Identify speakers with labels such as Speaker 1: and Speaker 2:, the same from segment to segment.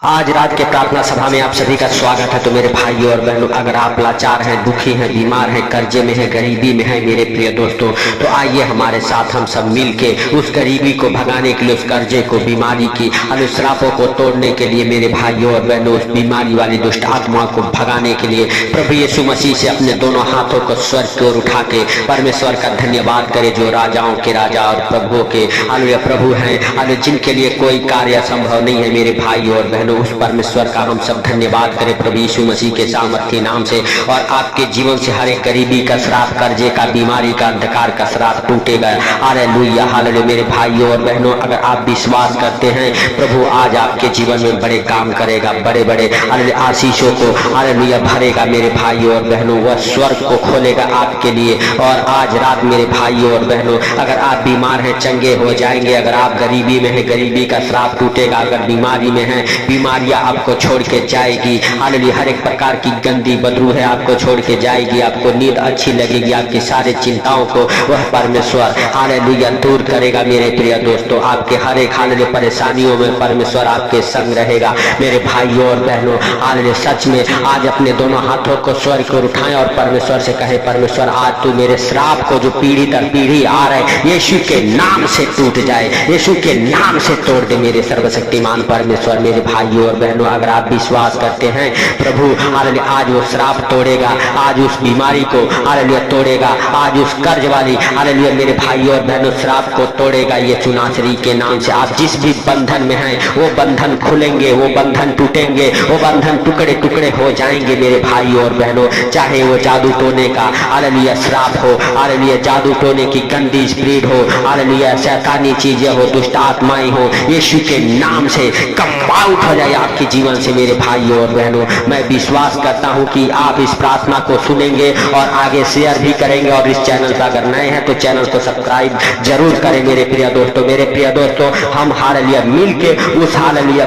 Speaker 1: आज रात के प्रार्थना सभा में आप सभी का स्वागत है। तो मेरे भाइयों और बहनों, अगर आप लाचार हैं, दुखी हैं, बीमार हैं, कर्जे में हैं, गरीबी में हैं मेरे प्रिय दोस्तों, तो आइए हमारे साथ हम सब मिलके उस गरीबी को भगाने के लिए, उस कर्जे को, बीमारी की अनुश्रापों को तोड़ने के लिए मेरे भाइयों और बहनों, उस बीमारी वाली दुष्ट आत्मा को भगाने के लिए प्रभु यीशु मसीह से अपने दोनों हाथों को स्वर्ग की ओर उठा के परमेश्वर का धन्यवाद करें, जो राजाओं के राजा और प्रभुओं के हालेलुया प्रभु हैं, हालेलुया, जिनके लिए कोई कार्य असंभव नहीं है। मेरे भाइयों और बहनों, उस परमेश्वर का हम सब धन्यवाद करें प्रभु यीशु मसीह के सामर्थ्य नाम से। और आपके जीवन से हर एक गरीबी का श्राप, कर्जे का, बीमारी का, अंधकार का श्राप टूटेगा। Hallelujah hallelujah. मेरे भाइयों और बहनों, अगर आप विश्वास करते हैं, प्रभु आज आपके जीवन में बड़े काम करेगा, बड़े बड़े हालेलुया आशीषों को हालेलुया भरेगा। मेरे भाइयों और बहनों, वह स्वर्ग को खोलेगा आपके लिए। और आज रात मेरे भाइयों और बहनों, अगर आप बीमार हैं, चंगे हो जाएंगे। अगर आप गरीबी में हैं, गरीबी का श्राप टूटेगा। अगर बीमारी में हैं, बीमारियां आपको छोड़ के जाएगी। हालेलुया। हर एक प्रकार की गंदी बदबू है आपको छोड़ के जाएगी। आपको नींद अच्छी लगेगी। आपकी सारी चिंताओं को वह परमेश्वर हालेलुया दूर करेगा। मेरे प्रिय दोस्तों, आपके हर एक हालेलुया परेशानियों में परमेश्वर आपके संग रहेगा। मेरे भाइयों और बहनों, हालेलुया सच में आज अपने दोनों हाथों को स्वर्ग को उठाएं और परमेश्वर से कहे, परमेश्वर आज तू मेरे श्राप को जो पीढ़ी दर पीढ़ी आ रहे यीशु के नाम से टूट जाए, यीशु के नाम से तोड़ दे मेरे सर्वशक्तिमान परमेश्वर। मेरे भाइयों और बहनों, अगर आप विश्वास करते हैं, प्रभु हालेलुया आज वो श्राप तोड़ेगा, आज उस बीमारी को हालेलुया तोड़ेगा, आज उस कर्ज वाली हालेलुया मेरे भाइयों और बहनों श्राप को तोड़ेगा यीशु नासरी के नाम से। आप जिस भी बंधन में हैं, वो बंधन खुलेंगे, वो बंधन टूटेंगे, वो बंधन टुकड़े टुकड़े हो जाएंगे मेरे भाइयों और बहनों। चाहे वो जादू टोने का हालेलुया श्राप हो, हालेलुया जादू टोने की गंदी स्पिरिट हो, हालेलुया शैतानी चीजें हो, दुष्ट आत्माएं हो, यीशु के नाम से कम आउट हो जाए आपके जीवन से मेरे भाइयों और बहनों। मैं विश्वास करता हूं कि आप इस प्रार्थना को सुनेंगे और आगे शेयर भी करेंगे। और इस चैनल पर अगर नए हैं तो चैनल को सब्सक्राइब जरूर करें मेरे प्रिय दोस्तों। मेरे प्रिय दोस्तों, हम हालेलुया मिलके उस हालेलुया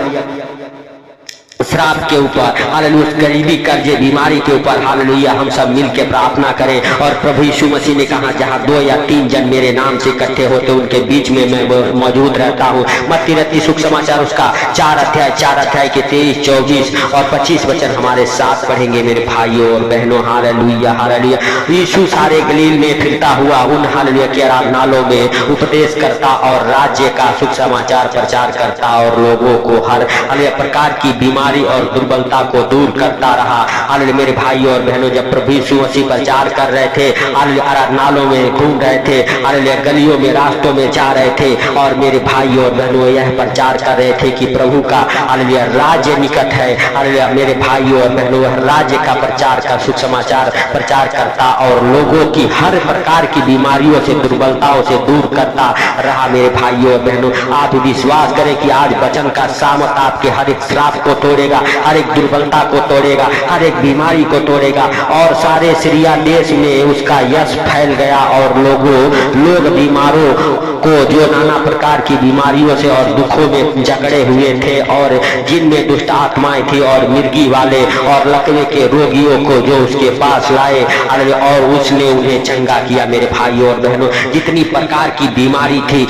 Speaker 1: श्राप के ऊपर, हालेलुया गरीबी, कर्जे, बीमारी के ऊपर हालेलुया हम सब मिलके प्रार्थना करें। और प्रभु यीशु मसीह ने कहा, जहां 2 या 3 जन मेरे नाम से इकट्ठे होते उनके बीच में मैं मौजूद रहता हूँ। मत्ती रत्ती सुख समाचार उसका 4 अध्याय के 23, 24 और 25 वचन हमारे साथ पढ़ेंगे मेरे भाइयों और बहनों। Hallelujah hallelujah. यीशु सारे गलील में फिरता हुआ उन हालेलुया के आराधनालयों में उपदेश करता और राज्य का सुख समाचार प्रचार करता और लोगों को हर हालेलुया प्रकार की बीमारी और दुर्बलता को दूर करता रहा। हालेलुया मेरे भाइयों और बहनों, जब प्रभु यीशु मसीह प्रचार कर रहे थे, हालेलुया आराधनालयों में घूम रहे थे, हालेलुया गलियों में, रास्तों में जा रहे थे और मेरे भाइयों और बहनों यह प्रचार कर रहे थे कि प्रभु का हालेलुया राज्य निकट है। हालेलुया मेरे भाइयों और बहनों, वह राज्य का प्रचार का सुख समाचार प्रचार करता और लोगों की हर प्रकार की बीमारियों से, दुर्बलताओं से दूर करता रहा। मेरे भाइयों और बहनों, आप विश्वास करें कि आज वचन का सामर्थ आपके हर एक श्राप को तोड़ेगा, हर एक दुर्बलता को तोड़ेगा, हर एक बीमारी को तोड़ेगा। और सारे सीरिया देश में उसका यश फैल गया और लोग बीमारों को, जो नाना प्रकार की बीमारियों से और दुखों में जकड़े हुए थे और जिनमें दुष्ट आत्माएं थी और मिर्गी वाले और लकवे के रोगियों को जो उसके पास लाए और उसने उन्हें चंगा किया। मेरे भाइयों और बहनों, जितनी प्रकार की बीमारी थी,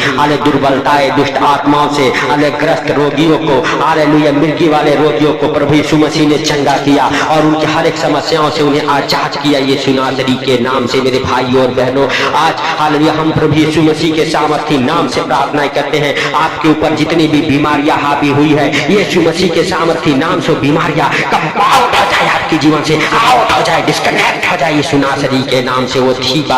Speaker 1: दुर्बलताएं, दुष्ट आत्माओं से ग्रस्त रोगियों को, हालेलुया मिर्गी वाले रोगियों को प्रभु यीशु मसीह ने चंगा किया और उनकी हर एक समस्याओं से उन्हें आजाद किया यीशु नासरी के नाम से। मेरे भाइयों और बहनों, आज हालेलुया हम प्रभु यीशु मसीह के सामर्थी नाम से प्रार्थना करते हैं। आपके ऊपर जितनी भी बीमारियां हावी हुई है, यीशु मसीह के सामर्थी नाम से बीमारियां कम आउट हो जाए आपके जीवन से, आउट हो जाए, डिस्कनेक्ट हो जाए यीशु नासरी के नाम से। वो ठीक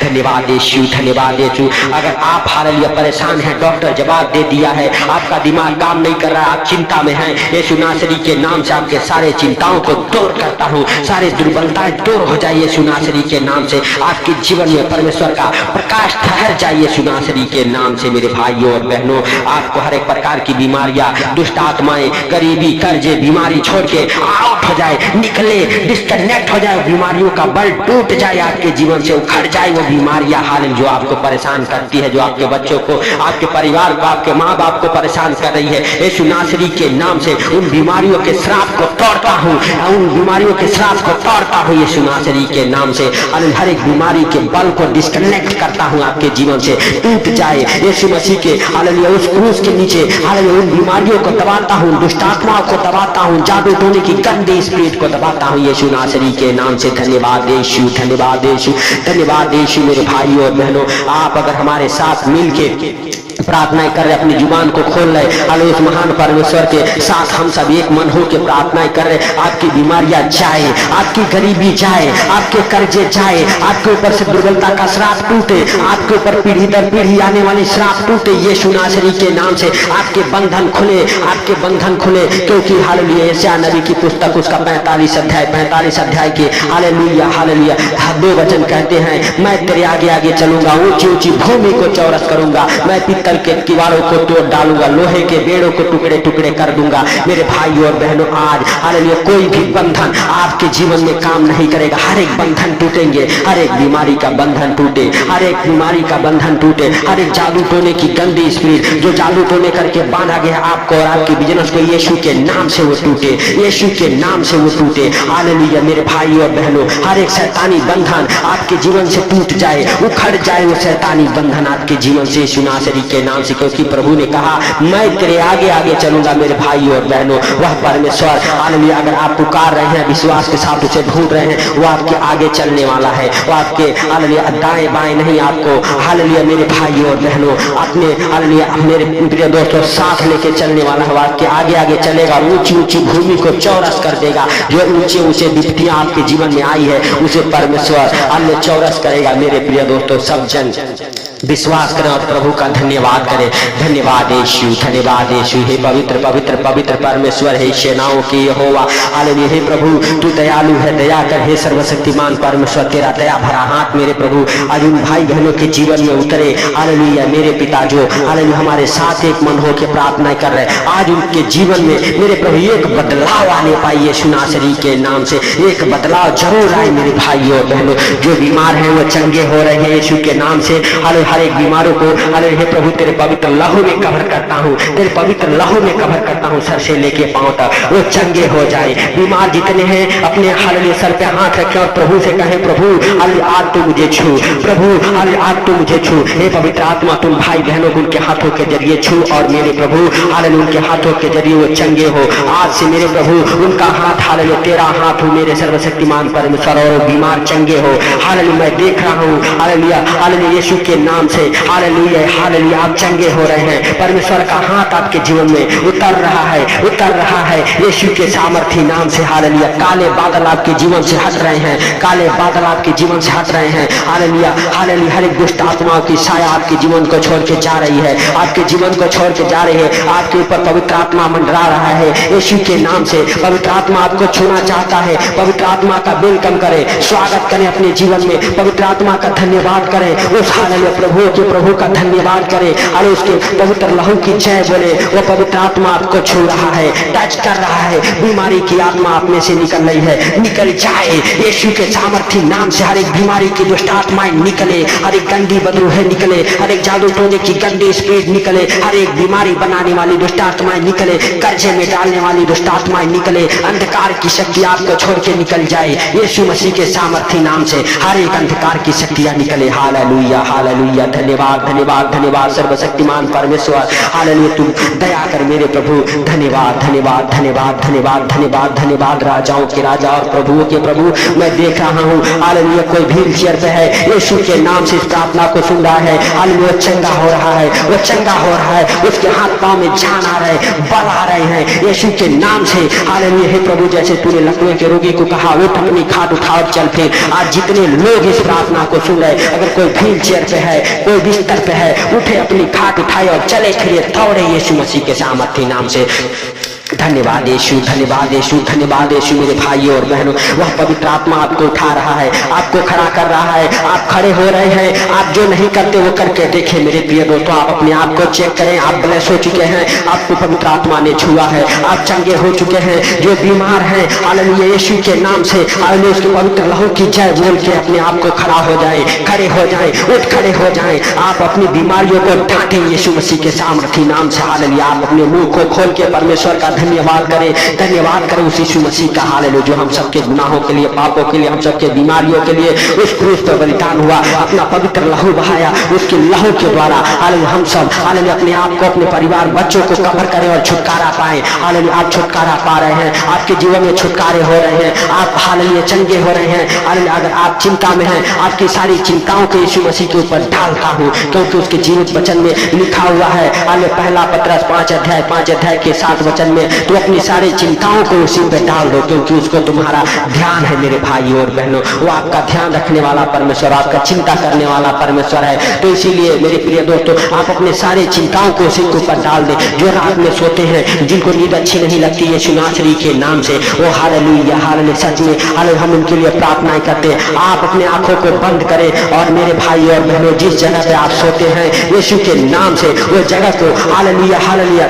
Speaker 1: धन्यवाद यीशु, धन्यवाद यीशु। अगर आप हालेलुया परेशान हैं, डॉक्टर जवाब दे दिया है, आपका दिमाग काम नहीं कर रहा, आप चिंता में हैं, यीशु नासरी के नाम से आपके सारे चिंताओं को दूर करता हूँ, सारे दुर्बलताएं दूर हो जाए यीशु नासरी के नाम से। आपके जीवन में परमेश्वर का प्रकाश ठहर जाए यीशु नासरी के नाम से। मेरे भाइयों और बहनों, आपको हर एक प्रकार की बीमारियां, दुष्ट आत्माएं, गरीबी, कर्जे, बीमारी छोड़ के आउट हो जाए, निकले, डिस्कनेक्ट हो जाए, बीमारियों का बल टूट जाए, आपके जीवन से उखड़ जाए वो बीमारियां हाल जो आपको परेशान करती है, जो आपके बच्चों को, आपके परिवार को, आपके माँ बाप को परेशान कर रही है, यीशु नासरी के नाम से उन बीमारियों के श्राप को तोड़ता हूँ, उन बीमारियों के श्राप को तोड़ता हूँ यीशु नासरी के नाम से। हर एक बीमारी के बल को डिस्कनेक्ट करता हूँ आपके जीवन से, टूट जाए यीशु मसीह के हालेलुया उस क्रूस के नीचे। हालेलुया उन बीमारियों को दबाता हूँ, दुष्ट आत्माओं को दबाता हूँ, जादू टोने की गंदी स्पिरिट को दबाता हूँ यीशु नासरी के नाम से। धन्यवाद यीशु, धन्यवाद यीशु, धन्यवाद यीशु। मेरे भाइयों और बहनों, आप अगर हमारे साथ मिलके प्रार्थनाएं कर रहे, अपनी जुबान को खोल रहे, हालेलुया उस महान परमेश्वर के साथ हम सब एक मन हो के प्रार्थनाएं कर रहे, आपकी बीमारियां जाए, आपकी गरीबी जाए, आपके कर्जे जाए, आपके ऊपर से दुर्बलता का श्राप टूटे, आपके ऊपर पीढ़ी दर पीढ़ी आने वाली श्राप टूटे यीशु नासरी के नाम से। आपके बंधन खुले, आपके बंधन खुले, क्योंकि हालेलुया यशायाह नबी की पुस्तक उसका 45 अध्याय के हालेलुया हालेलुया 2 वचन कहते हैं, मैं तेरे आगे आगे चलूंगा, ऊंची ऊंची भूमि को चौरस करूंगा, मैं पित्तल के किवाड़ों को तोड़ डालूंगा, लोहे के बेड़ों को टुकड़े टुकड़े कर दूंगा। मेरे भाइयों और बहनों, आज हालेलुया कोई भी बंधन आपके जीवन में काम नहीं करेगा, हर एक बंधन टूटेंगे, हर एक बीमारी का बंधन टूटे, हर एक बीमारी का बंधन टूटे, हर एक जादू टोने की गंदी स्पिरिट जो जादू टोने करके बांधा गया आपको और आपके बिजनेस को, यीशु के नाम से वो टूटे, यीशु के नाम से वो टूटे। हालेलुया मेरे भाइयों और बहनों, हर एक शैतानी बंधन आपके जीवन से टूट जाए, उखड़ जाए वो शैतानी बंधन आपके जीवन से यीशु नासरी के नाम से, क्योंकि प्रभु ने कहा मैं तेरे आगे आगे चलूंगा। मेरे भाइयों और बहनों, वह परमेश्वर हालेलुया अगर आप पुकार रहे हैं, विश्वास के साथ उसे ढूंढ रहे हैं, वो आपके आगे चलने वाला है, वो आपके हालेलुया दाएं बाएं नहीं, आपको हालेलुया मेरे भाइयों और बहनों अपने हालेलुया मेरे प्रिय दोस्तों साथ लेके चलने वाला है, वो आपके आगे आगे चलेगा, ऊंची ऊंची भूमि को चौरस कर देगा। जो ऊंचे ऊंचे विपत्तियां आपके जीवन में आई है उसे परमेश्वर हालेलुया चौरस करेगा। मेरे प्रिय दोस्तों, सब जन विश्वास करें और प्रभु का धन्यवाद करें। धन्यवाद यीशु, धन्यवाद यीशु। हे पवित्र पवित्र पवित्र परमेश्वर, हे सेनाओं की यहोवा, हालेलुया हे प्रभु तू दयालु है, दया कर। हे सर्वशक्तिमान परमेश्वर, तेरा दया भरा हाथ मेरे प्रभु आज उन भाई बहनों के जीवन में उतरे। हालेलुया मेरे पिता जो हालेलुया हमारे साथ एक मन हो के प्रार्थना कर रहे, आज उनके जीवन में मेरे प्रभु एक बदलाव आने पाए यीशु नासरी के नाम से, एक बदलाव जरूर आए। मेरे भाइयों और बहनों, जो बीमार हैं वो चंगे हो रहे हैं यीशु के नाम से। हालेलुया हर एक बीमारों को हालेलुया हे प्रभु तेरे पवित्र लहू में कवर करता हूँ, तेरे पवित्र लहू में कवर करता हूँ, सर से लेके पांव तक वो चंगे हो जाए। बीमार जितने हैं अपने हालेलुया सर पे हाथ रखें और प्रभु से कहें, प्रभु हालेलुया आज तू मुझे छू, प्रभु हालेलुया आज तू मुझे छू। हे पवित्र आत्मा तुम भाई बहनों को उनके हाथों के जरिए छू और मेरे प्रभु हालेलुया उनके हाथों के जरिए वो चंगे हो। आज से मेरे प्रभु उनका हाथ हालेलुया तेरा हाथ हो मेरे सर्वशक्तिमान परमेश्वर, और बीमार चंगे हो। हालेलुया मैं देख रहा हूँ हालेलुया हालेलुया यीशु के नाम से हालेलुया हालेलुया आप चंगे हो रहे हैं। परमेश्वर का हाथ आपके जीवन में उतर रहा है, उतर रहा है यीशु के सामर्थी नाम से। हालेलुया काले बादल आपके जीवन से हट रहे हैं, काले बादल आपके जीवन से हट रहे हैं। हालेलुया हालेलुया हर एक दुष्ट आत्माओं की साया आपके जीवन को छोड़ के जा रही है, आपके जीवन को छोड़ के जा रही है। आपके ऊपर पवित्र आत्मा मंडरा रहा है यीशु के नाम से। पवित्र आत्मा आपको छूना चाहता है। पवित्र आत्मा का वेलकम करें, स्वागत करें अपने जीवन में। पवित्र आत्मा का धन्यवाद करें, उस हालेलुया प्रभु का धन्यवाद करें, अरे उसके पवित्र लहू की जय बोले। वो पवित्र आत्मा आपको छू रहा है, टच कर रहा है। बीमारी की आत्मा आप में से निकल रही है, निकल जाए यीशु के सामर्थी नाम से। हर एक बीमारी की दुष्ट आत्माएं निकले, हर एक गंदी बदरूहें निकले, हर एक जादू टोने की गंदी स्पिरिट निकले, हर एक बीमारी बनाने वाली दुष्ट आत्माएं निकले, कर्जे में डालने वाली दुष्ट आत्माएं निकले। अंधकार की शक्ति आपको छोड़ के निकल जाए यीशु मसीह के सामर्थी नाम से। हर एक अंधकार की शक्तियां निकले। हालेलुया हालेलुया धन्यवाद धन्यवाद धन्यवाद सर्वशक्तिमान परमेश्वर, हालेलुया तुम दया कर मेरे प्रभु। धन्यवाद धन्यवाद धन्यवाद धन्यवाद धन्यवाद धन्यवाद राजाओं के राजा और प्रभुओं के प्रभु। मैं देख रहा हूँ हालेलुया कोई व्हील चेयर पे है, यीशु के नाम से इस प्रार्थना को सुन रहा है। हालेलुया चंगा हो रहा है, वो चंगा हो रहा है, उसके हाथ पांव में जान आ रहे, बल आ रहे हैं यीशु के नाम से। हालेलुया हे प्रभु जैसे तूने लकवे के रोगी को कहा उठ अपनी खाट उठा और चल फिर, आज जितने लोग इस प्रार्थना को सुन रहे, अगर कोई व्हील चेयर पे है, कोई बिस्तर पे है, उठे अपनी खाट उठाए और चले फिरे दौड़े यीशु मसीह के सामर्थी नाम से। धन्यवाद यीशु, धन्यवाद यीशु, धन्यवाद यीशु। मेरे भाइयों और बहनों, वह पवित्र आत्मा आपको उठा रहा है, आपको खड़ा कर रहा है, आप खड़े हो रहे हैं। आप जो नहीं करते वो करके देखें मेरे प्रिय दोस्तों। आप अपने आप को चेक करें, आप ब्लेस हो चुके हैं, आपको पवित्र आत्मा ने छुआ है, आप चंगे हो चुके हैं। जो बीमार हैं हालेलुया यीशु के नाम से हालेलुया उसके पवित्र लहू की जय बोल के अपने आप को खड़ा हो जाए, खड़े हो जाए, उठ खड़े हो जाए। आप अपनी बीमारियों को डांटें यीशु मसीह के सामर्थी नाम से हालेलुया। आप अपने मुंह को खोल के परमेश्वर का धन्यवाद करें, धन्यवाद करें उस यीशु मसीह का हालेलुया जो हम सबके गुनाहों के लिए, पापों के लिए, हम सबके बीमारियों के लिए उस क्रूस पर बलिदान हुआ, अपना पवित्र लहू बहाया। उसके लहू के द्वारा हालेलुया हम सब हालेलुया अपने आप को, अपने परिवार बच्चों को कवर करें और छुटकारा पाए। हालेलुया आप छुटकारा पा रहे हैं, आपके जीवन में छुटकारे हो रहे हैं, आप हालेलुया चंगे हो रहे हैं। हालेलुया अगर आप चिंता में हैं, आपकी सारी चिंताओं को यीशु मसीह के ऊपर डालता हूँ, क्योंकि उसके जीवित वचन में लिखा हुआ है हालेलुया पहला पत्रस 5 अध्याय के 7 वचन में, तो अपनी सारी चिंताओं को उसी पे डाल दो, क्योंकि उसको तुम्हारा ध्यान है। मेरे भाइयों और बहनों, वो आपका ध्यान रखने वाला परमेश्वर, आपका चिंता करने वाला परमेश्वर है। तो इसीलिए मेरे प्रिय दोस्तों, आप अपने सारे चिंताओं को उसी के ऊपर डाल दें। जो रात में सोते हैं, जिनको नींद अच्छी नहीं लगती है यीशु नासरी के नाम से, वो हालेलुया हालेलुया सच में हालेलुया हम उनके लिए प्रार्थनाएं करते हैं। आप अपने आंखों को बंद करें और मेरे भाई और बहनों, जिस जगह पे आप सोते हैं यीशु के नाम से वो जगह को हालेलुया हालेलुया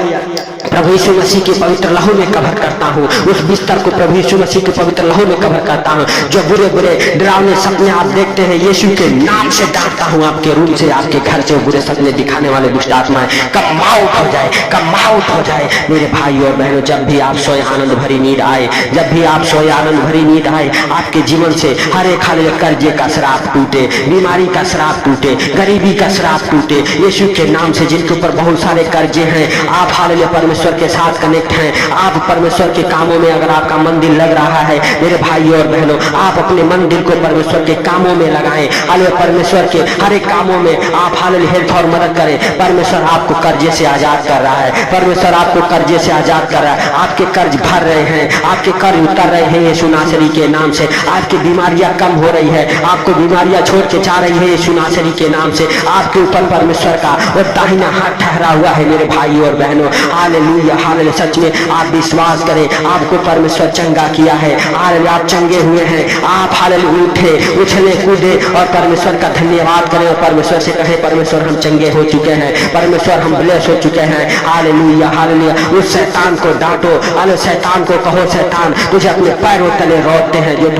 Speaker 1: प्रभु यीशु मसीह के पवित्र लहू में कवर करता हूँ। उस बिस्तर को प्रभु यीशु मसीह के पवित्र लहू में कवर करता हूँ। जो बुरे बुरे डरावने सपने आप देखते हैं यीशु के नाम से डांटता हूँ। आपके रूम से, आपके घर से बुरे सपने दिखाने वाले दुष्ट आत्माएं कब माउट हो जाए, कब माउट हो जाए। मेरे भाई और बहनों, जब भी आप सोए आनंद भरी नींद आए, जब भी आप सोए आनंद भरी नींद आए, आपके जीवन से हर एक हालेलुया कर्जे का श्राप टूटे, बीमारी का श्राप टूटे, गरीबी का श्राप टूटे यीशु के नाम से। जिनके ऊपर बहुत सारे कर्जे हैं, आप हालेलुया परमेश्वर के साथ कनेक्ट हैं, आप परमेश्वर के कामों में, अगर आपका मन दिल लग रहा है मेरे भाइयों और बहनों, आप अपने मन दिल को परमेश्वर के कामों में लगाएं। हालेलुया परमेश्वर के हर एक कामों में आप हालेलुया हेल्प और मदद करें। परमेश्वर आपको कर्जे से आजाद कर रहा है, परमेश्वर आपको कर्जे से आजाद कर रहा है। आपके कर्ज भर रहे हैं, आपके कर्ज उतर रहे हैं यीशु नासरी के नाम से। आपकी बीमारियां कम हो रही है, आपको बीमारियां छोड़ के जा रही है यीशु नासरी के नाम से। आपके ऊपर परमेश्वर का वो दाहिना हाथ ठहरा हुआ है मेरे भाइयों और बहनों। हालेलुया हालेलुया सच में आप विश्वास करें, आपको परमेश्वर चंगा किया है। हालेलुया आप चंगे हुए हैं, आप हालेलुया उठे, उछले कूदे और परमेश्वर का धन्यवाद करें और परमेश्वर से कहें परमेश्वर हम चंगे हो चुके हैं, परमेश्वर हम ब्लेस हो चुके हैं। हालेलुया हालेलुया उस शैतान को डांटो, हालेलुया शैतान को कहो शैतान तुझे अपने पैरों तले रोकते हैं, जो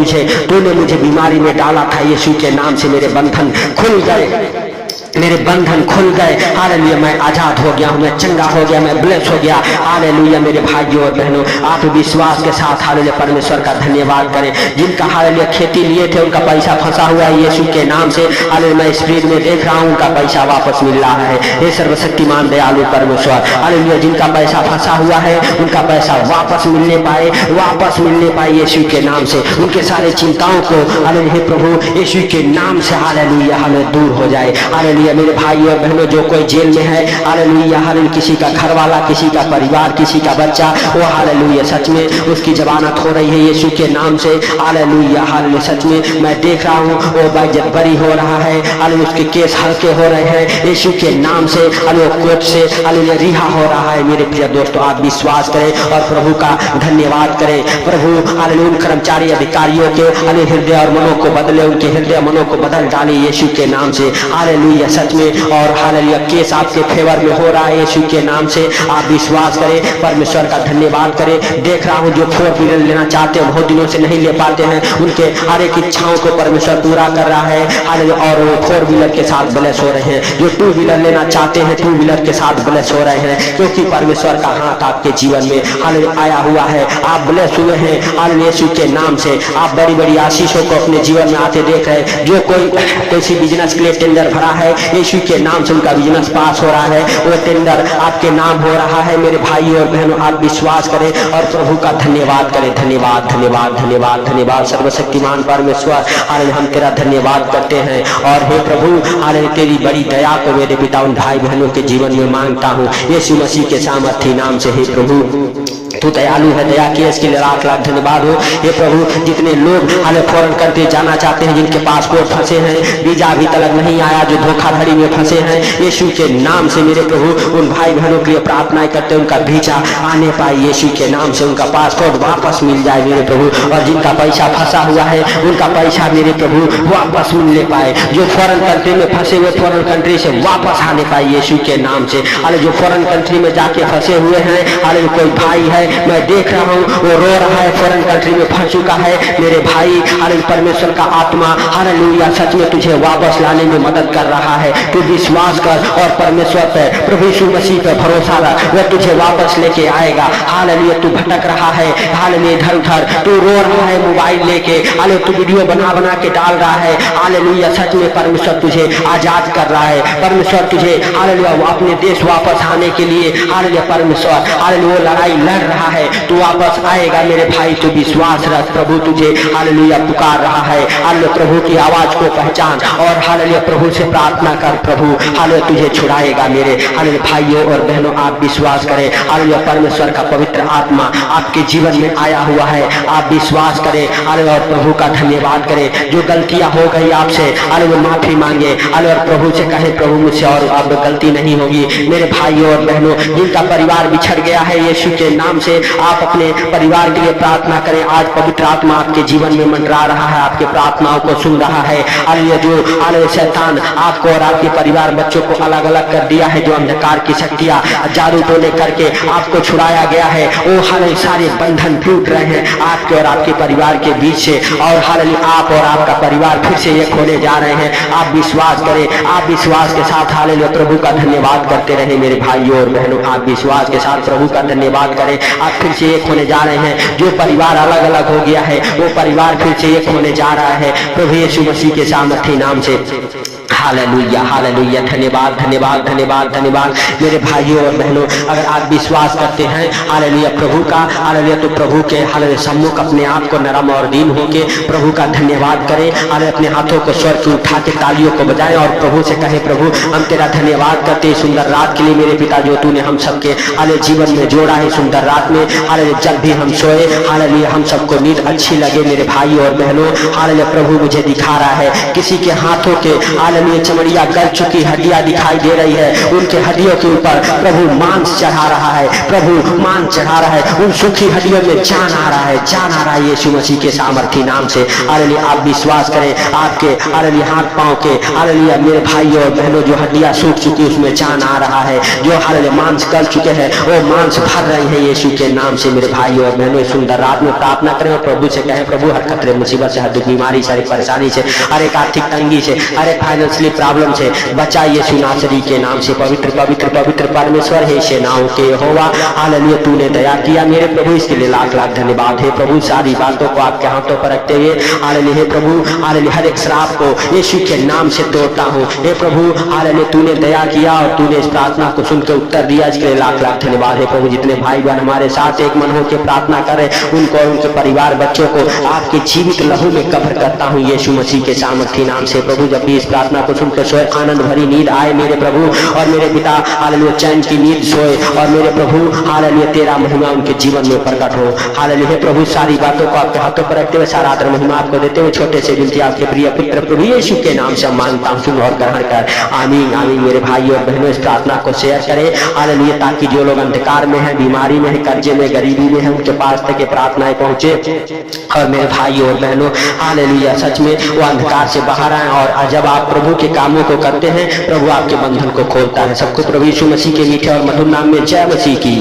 Speaker 1: तूने मुझे बीमारी में डाला था यीशु के नाम से मेरे बंधन खुल गए, मेरे बंधन खुल गए। हालेलुया मैं आजाद हो गया हूँ, मैं चंगा हो गया, मैं ब्लेस हो गया। हालेलुया मेरे भाइयों और बहनों, आप विश्वास के साथ हालेलुया परमेश्वर का धन्यवाद करें। जिनका हालेलुया खेती लिए थे उनका पैसा फंसा हुआ है यीशु के नाम से, हालेलुया मैं स्क्रीन में देख रहा हूँ उनका पैसा वापस मिल रहा है। हे सर्वशक्तिमान दयालु परमेश्वर, हालेलुया जिनका पैसा फंसा हुआ है उनका पैसा वापस मिलने पाए, वापस मिलने पाए यीशु के नाम से। उनके सारे चिंताओं को हालेलुया प्रभु यीशु के नाम से हालेलुया हालेलुया दूर हो जाए। हालेलुया मेरे भाई और बहनों, जो कोई जेल में है हालेलुया हालेलुया, किसी का घर वाला, किसी का परिवार, किसी का बच्चा, वो हालेलुया सच में उसकी जमानत हो रही है यीशु के नाम से। हालेलुया हालेलुया सच में मैं देख रहा हूँ वो बाइज्जत बरी हो रहा है, हालेलुया उसके केस हल्के हो रहे हैं यीशु के नाम से। हालेलुया कोर्ट से हालेलुया रिहा हो रहा है। मेरे प्रिय दोस्तों आप विश्वास करें और प्रभु का धन्यवाद करें। प्रभु हालेलुया उन कर्मचारी अधिकारियों के हालेलुया हृदय और मनों को बदले, उनके हृदय मनों को बदल डाले यीशु के नाम से। हालेलुया सच में, और हालेलुया केस आपके फेवर में हो रहा है यीशु के नाम से। आप विश्वास करें, परमेश्वर का धन्यवाद करें। देख रहा हूँ जो 4 व्हीलर लेना चाहते हैं, बहुत दिनों से नहीं ले पाते हैं, उनके हर एक इच्छाओं को परमेश्वर पूरा कर रहा है हालेलुया, और वो 4 व्हीलर के साथ ब्लेस हो रहे हैं। जो 2 व्हीलर लेना चाहते हैं 2 व्हीलर के साथ ब्लेस हो रहे हैं, क्योंकि परमेश्वर का हाथ आपके जीवन में हालेलुया आया हुआ है। आप ब्लेस हुए हैं हालेलुया यीशु के नाम से। आप बड़ी बड़ी आशीषों को अपने जीवन में आते देख रहे हैं। जो कोई किसी बिजनेस के लिए टेंडर भरा है यीशु के नाम से उनका बिजनेस पास हो रहा है, वो टेंडर आपके नाम हो रहा है। मेरे भाई और बहनों आप विश्वास करें और प्रभु का धन्यवाद करें। धन्यवाद धन्यवाद धन्यवाद धन्यवाद सर्वशक्तिमान परमेश्वर, हालेलुया हम तेरा धन्यवाद करते हैं। और हे प्रभु हालेलुया तेरी बड़ी दया को मेरे पिता उन भाई बहनों के जीवन में मांगता हूँ यीशु मसीह के सामर्थी नाम से। हे प्रभु तू दयालु है, दया किए, इसके लिए लाख लाख धन्यवाद हो। ये प्रभु जितने लोग हमें फॉरेन कंट्री जाना चाहते हैं, जिनके पासपोर्ट फंसे हैं, वीजा अभी तक नहीं आया, जो धोखाधड़ी में फंसे हैं, यीशु के नाम से मेरे प्रभु उन भाई बहनों के लिए प्रार्थनाएं करते हैं, उनका वीजा आने पाए, यीशु के नाम से उनका पासपोर्ट वापस मिल जाए मेरे प्रभु। और जिनका पैसा फंसा हुआ है उनका पैसा मेरे प्रभु वापस मिलने पाए, जो फॉरेन कंट्री में फंसे हुए फॉरेन कंट्री से वापस आने पाए यीशु के नाम से। अरे जो फॉरेन कंट्री में जाके फंसे हुए हैं, अरे कोई भाई है मैं देख रहा हूँ वो रो रहा है, फॉरेन कंट्री में फंस चुका है मेरे भाई, अरे परमेश्वर का आत्मा हालेलुया सच में तुझे वापस लाने में मदद कर रहा है। तू विश्वास कर और परमेश्वर पे, प्रभु यीशु मसीह पे भरोसा रख, वह तुझे वापस लेके आएगा। हालेलुया तू भटक रहा है, हालेलुया इधर उधर तू रो रहा है मोबाइल लेके, हाले तू वीडियो बना बना के डाल रहा है, हालेलुया सच में परमेश्वर तुझे आजाद कर रहा है। परमेश्वर तुझे हालेलुया अपने देश वापस आने के लिए, हालेलुया परमेश्वर हालेलुया लड़ाई लड़ रहा है, तू वापस आएगा मेरे भाई, तू विश्वास रख। प्रभु तुझे हालेलुया पुकार रहा है, हालेलुया प्रभु की आवाज को पहचान और हालेलुया प्रभु से प्रार्थना कर, प्रभु हालेलुया तुझे छुड़ाएगा मेरे हालेलुया भाइयों और बहनों। आप विश्वास करें, हालेलुया परमेश्वर का पवित्र आत्मा आपके जीवन में आया हुआ है, आप विश्वास करें हालेलुया और प्रभु का धन्यवाद करें। जो गलतियां हो गई आपसे हालेलुया माफी मांगे, हालेलुया प्रभु से कहे प्रभु मुझसे और अब गलती नहीं होगी। मेरे भाइयों और बहनों जिनका परिवार बिछड़ गया है, यीशु के नाम से आप अपने परिवार के लिए प्रार्थना करें। आज पवित्र आत्मा आपके जीवन में मंडरा रहा है, आपके प्रार्थनाओं को सुन रहा है। हालेलुया जो हालेलुया शैतान आपको और आपके परिवार बच्चों को अलग अलग कर दिया है, जो अंधकार की शक्तियां जादू टोने करके आपको छुड़ाया गया है, वो हालेलुया सारे बंधन टूट रहे हैं आपके और आपके परिवार के बीच से, और हालेलुया आप और आपका परिवार फिर से एक होने जा रहे हैं। आप विश्वास करें, आप विश्वास के साथ हालेलुया प्रभु का धन्यवाद करते रहे मेरे भाइयों और बहनों। आप विश्वास के साथ प्रभु का धन्यवाद करें, आप फिर से एक होने जा रहे हैं। जो परिवार अलग अलग हो गया है वो परिवार फिर से एक होने जा रहा है प्रभु यीशु मसीह के सामर्थ्य नाम से। हालेलुया हालेलुया धन्यवाद धन्यवाद धन्यवाद धन्यवाद मेरे भाइयों और बहनों। अगर आप विश्वास करते हैं हालेलुया प्रभु का, हालेलुया तो प्रभु के हालेलुया सम्मुख अपने आप को नरम और दीन होके प्रभु का धन्यवाद करें। हालेलुया अपने हाथों को स्वर की उठा के तालियों को बजाएं और प्रभु से कहे प्रभु हम तेरा धन्यवाद करते हैं सुंदर रात के लिए मेरे पिता, जो तूने हम सबके हालेलुया जीवन में जोड़ा है सुंदर रात में। हालेलुया जब भी हम सोए हालेलुया हम सबको नींद अच्छी लगे मेरे भाई और बहनों। हालेलुया प्रभु मुझे दिखा रहा है किसी के हाथों के हालेलुया चमड़िया गल चुकी हड्डियां दिखाई दे रही है, उनके हड्डियों के ऊपर प्रभु मांस चढ़ा रहा है, प्रभु मांस चढ़ा रहा है, उन सूखी हड्डियों में जान आ रहा है, जान आ रहा है यीशु मसीह के सामर्थ्य नाम से। हालेलुया आप विश्वास करें, आपके हालेलुया हाथ पांव के हालेलुया मेरे भाई और बहनों जो हड्डियां सूख चुकी उसमें जान आ रहा है, जो हालेलुया मांस गल चुके हैं वो मांस भर रहे हैं यीशु के नाम से मेरे भाई और बहनों। सुंदर रात में प्रार्थना करें और प्रभु से कहें प्रभु हर खतरे मुसीबत से, हर दुख बीमारी से, हर परेशानी से, हर एक आर्थिक तंगी से, हर एक फाइनेंशियली प्रॉब्लम से बचाइए यीशु नासरी के नाम से। पवित्र पवित्र पवित्र परमेश्वर है सेनाओं के यहोवा, हालेलुया तूने दया किया मेरे प्रभु, इसके लिए लाख लाख धन्यवाद है प्रभु। सारी बातों को आपके हाथों पर रखते हुए हालेलुया हे प्रभु हालेलुया हर एक श्राप को यीशु के नाम से तोड़ता हूँ हे प्रभु। हालेलुया तूने दया किया और तूने इस प्रार्थना को सुनकर उत्तर दिया, इसके लिए लाख लाख धन्यवाद है प्रभु। जितने भाई बहन हमारे साथ एक मन होकर प्रार्थना करें उनको और उनके परिवार बच्चों को आपके जीवित लहू में कब्र करता हूँ यीशु मसीह के सामर्थ्य नाम से प्रभु। जब भी इस प्रार्थना को सुनकर सोए आनंद भरी नींद आए मेरे प्रभु और मेरे पिता, हालेलुया चैन की नींद सोए और मेरे प्रभु हालेलुया तेरा महिमा उनके जीवन में प्रकट हो। हालेलुया हे प्रभु सारी बातों को आपके हाथों पर रखते हुए सारा आदर महिमा आपको देते हुए छोटे से विनती आपके प्रिय पुत्र प्रभु यीशु के नाम से मांगता हूं, सुन और ग्रहण कर, आमीन आमीन। मेरे भाई और बहनों इस प्रार्थना को शेयर करें हालेलुया ताकि जो लोग अंधकार में है, बीमारी में है, कर्जे में, गरीबी में है, उनके पास तक ये प्रार्थनाएं पहुंचे और मेरे भाई और बहनों हालेलुया सच में वो अंधकार से बाहर आए। और जब आप प्रभु के कामों को करते हैं प्रभु आपके बंधन को खोलता है। सबको प्रभु यीशु मसीह के मीठे और मधुर नाम में जय मसीह की।